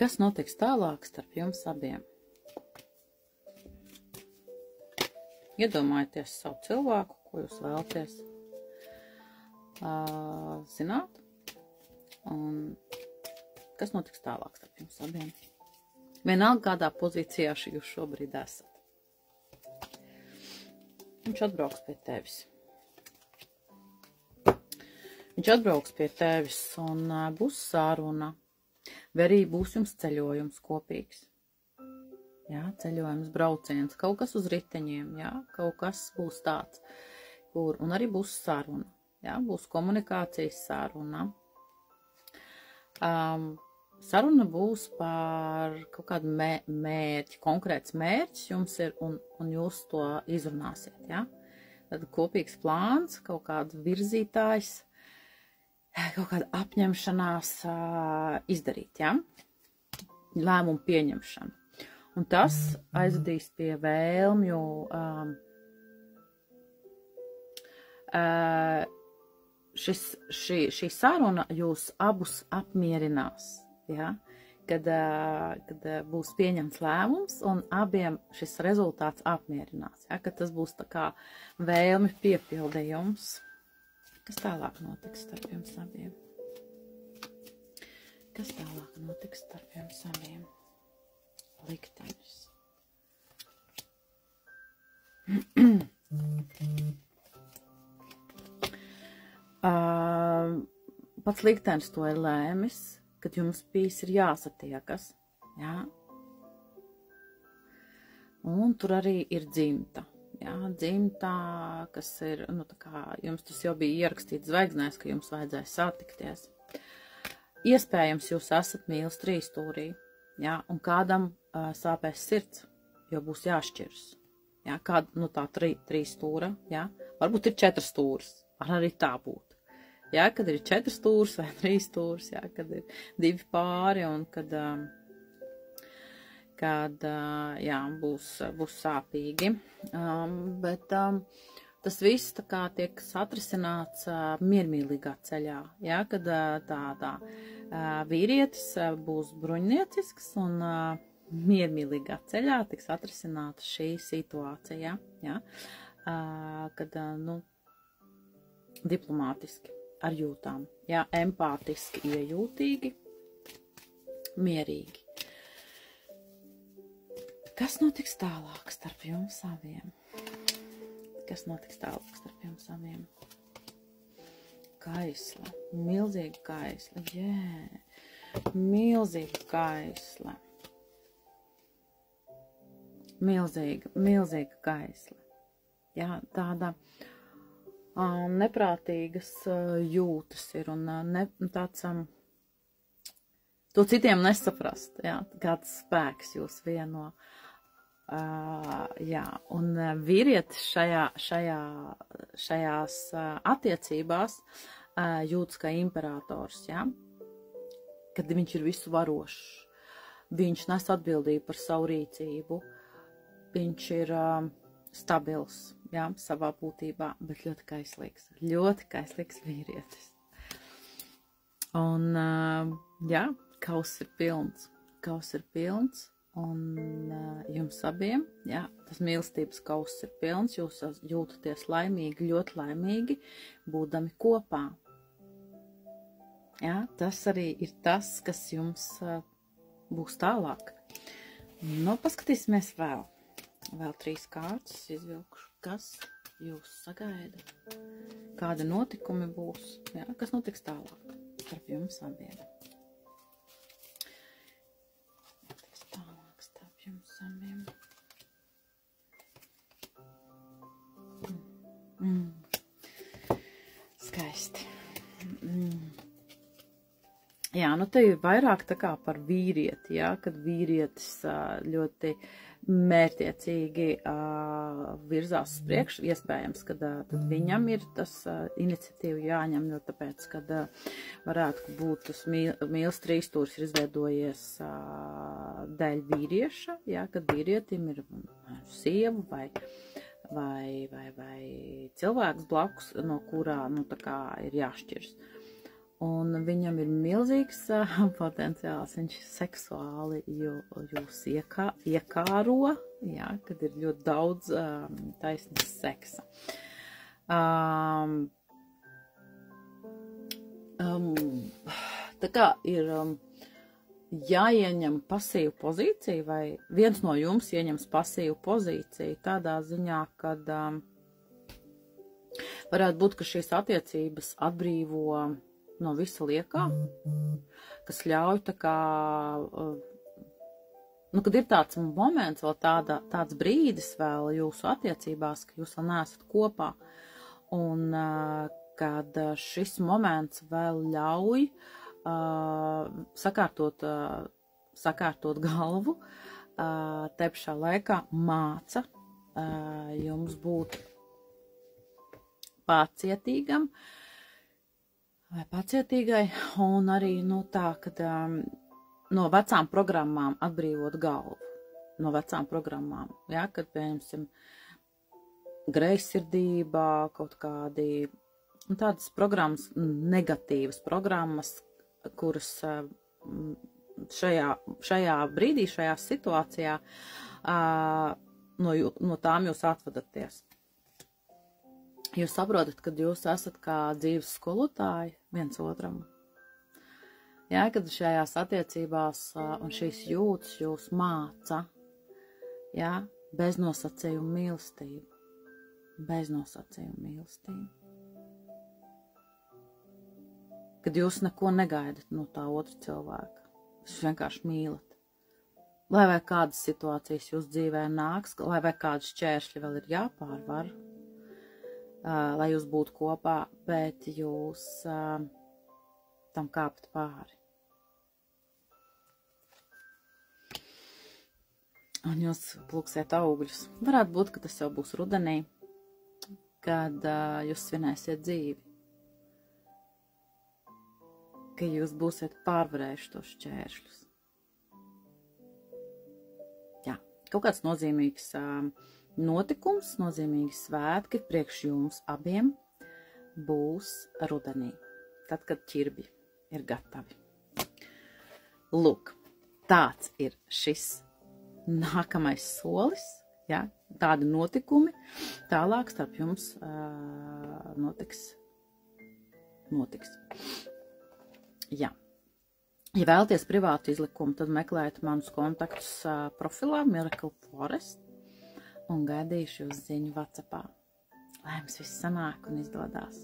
Kas notiks tālāk starp jums abiem? Iedomājieties savu cilvēku, ko jūs vēlaties zināt, un kas notiks tālāk starp jums abiem? Vienalga, kādā pozīcijā jūs šobrīd esat. Viņš atbrauks pie tevis. Viņš atbrauks pie tevis un būs saruna, vai arī būs jums ceļojums kopīgs. Jā, ceļojums, brauciens, kaut kas uz riteņiem, jā, kaut kas būs tāds, un arī būs saruna, jā, būs komunikācijas saruna. Saruna būs par kaut kādu mērķi, konkrēts mērķis jums ir, un jūs to izrunāsiet, jā. Tad kopīgs plāns, kaut kāds virzītājs, kaut kāda apņemšanās izdarīt, jā. Lēmumu pieņemšanu. Un tas aizvedīs pie vēlmju šī saruna jūs abus apmierinās, ja? kad būs pieņemts lēmums un abiem šis rezultāts apmierinās, ja? Kad tas būs tā kā vēlmi piepildījums. Kas tālāk notiks starp jums abiem? Kas tālāk notiks starp jums abiem? Liktenis. Pats liktenis to ir lēmis, kad jums bijis ir jāsatiekas, jā. Un tur arī ir dzimta, jā, dzimta, kas ir, nu tā kā jums tas jau bija ierakstīts zvaigznēs, ka jums vajadzēja satikties. Iespējams, jūs esat mīlis trīsstūrī, jā, un kādam sāpēs sirds, jo būs jāšķiras. Jā, kāda, nu tā trīs stūra, jā, varbūt ir 4 stūras, var arī tā būt. Jā, kad ir 4 stūras vai 3 stūras, jā, kad ir 2 pāri un kad jā, būs sāpīgi. Bet tas viss tā kā tiek atrisināts miermīlīgā ceļā, jā, kad tā vīrietis būs bruņniecisks un miermīlīgā ceļā tiks atrisināta šī situācija, jā, kad, nu, diplomātiski, ar jūtām, jā, empātiski, iejūtīgi, mierīgi. Kas notiks tālāk starp jums abiem? Kas notiks tālāk starp jums abiem? Kaisle, milzīga kaisle, jē, milzīga kaisle. Milzīga kaisle. Jā, tāda neprātīgas jūtas ir un tāds to citiem nesaprast, jā, kāds spēks jūs vieno. Jā, un vīrietis šajās attiecībās jūtas kā imperators, jā, kad viņš ir visu varošs, viņš nes atbildību par savu rīcību, viņš ir stabils, jā, savā būtībā, bet ļoti kaislīgs vīrietis. Un, jā, kauss ir pilns, un jums abiem, jā, tas mīlestības kauss ir pilns, jūs jūtaties laimīgi, ļoti laimīgi, būdami kopā. Jā, tas arī ir tas, kas jums būs tālāk. Nu, paskatīsimies vēl 3 kārtas izvilkšu, kas jūs sagaida, kādi notikumi būs, jā, kas notiks tālāk starp jums abiem. Notiks tālāk starp jums abiem. Skaisti. Jā, nu te ir vairāk tā kā par vīrieti, jā, kad vīrietis ļoti mērķiecīgi virzās uz priekšu, iespējams, kad tad viņam ir tas iniciatīva jāņem, jo tāpēc, kad varētu būt tas mīls trīsstūris ir izveidojies dēļ vīrieša, jā, kad vīrietim ir sieva vai cilvēks blakus, no kurā, nu, tā kā ir jāšķirs. un viņam ir milzīgs potenciāls, viņš seksuāli jūs iekāro, jā, kad ir ļoti daudz taisnas seksa. Tā kā ir jāieņem pasīvu pozīciju, vai viens no jums ieņems pasīvu pozīciju tādā ziņā, kad varētu būt, ka šīs attiecības atbrīvo no visa liekā, kas ļauj tā kā, kad ir tāds moments, vēl tāds brīdis vēl jūsu attiecībās, ka jūs vēl neesat kopā, un kad šis moments vēl ļauj sakārtot galvu, te pašā laikā māca jums būt pacietīgam vai pacietīgai, un arī tā, kad no vecām programmām atbrīvot galvu, no vecām programmām, ja, kad, piemēram, greizsirdībā, kaut kādi tādas programmas, negatīvas programmas, kuras šajā brīdī, šajā situācijā no tām jūs atvadaties. Jūs saprotat, kad jūs esat kā dzīves skolotāji viens otram. Jā, kad šajās attiecībās un šīs jūtas jūs māca, jā, bez nosacījuma mīlestību. Bez nosacījuma mīlestību. Kad jūs neko negaidat no tā otra cilvēka. Jūs vienkārši mīlat. Lai vai kādas situācijas jūs dzīvē nāks, lai vai kādas šķēršļi vēl ir jāpārvar, lai jūs būtu kopā, bet jūs tam kāpt pāri. Un jūs plūksiet augļus. Varētu būt, ka tas jau būs rudenī, kad jūs svinēsiet dzīvi. Ka jūs būsiet pārvarējuši tos šķēršļus. Jā, kaut kāds nozīmīgs notikums, nozīmīgi svētki priekš jums abiem būs rudenī, tad, kad ķirbi ir gatavi. Lūk, tāds ir šis nākamais solis, ja, tādi notikumi, tālāk starp jums notiks. Jā. Ja vēlaties privātu izlikumu, tad meklējiet manus kontaktus profilā Miracle Forest un gaidīšu uz ziņu WhatsAppā. Lai jums viss sanāk un izdodās.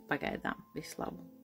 Pagaidām, visu labu!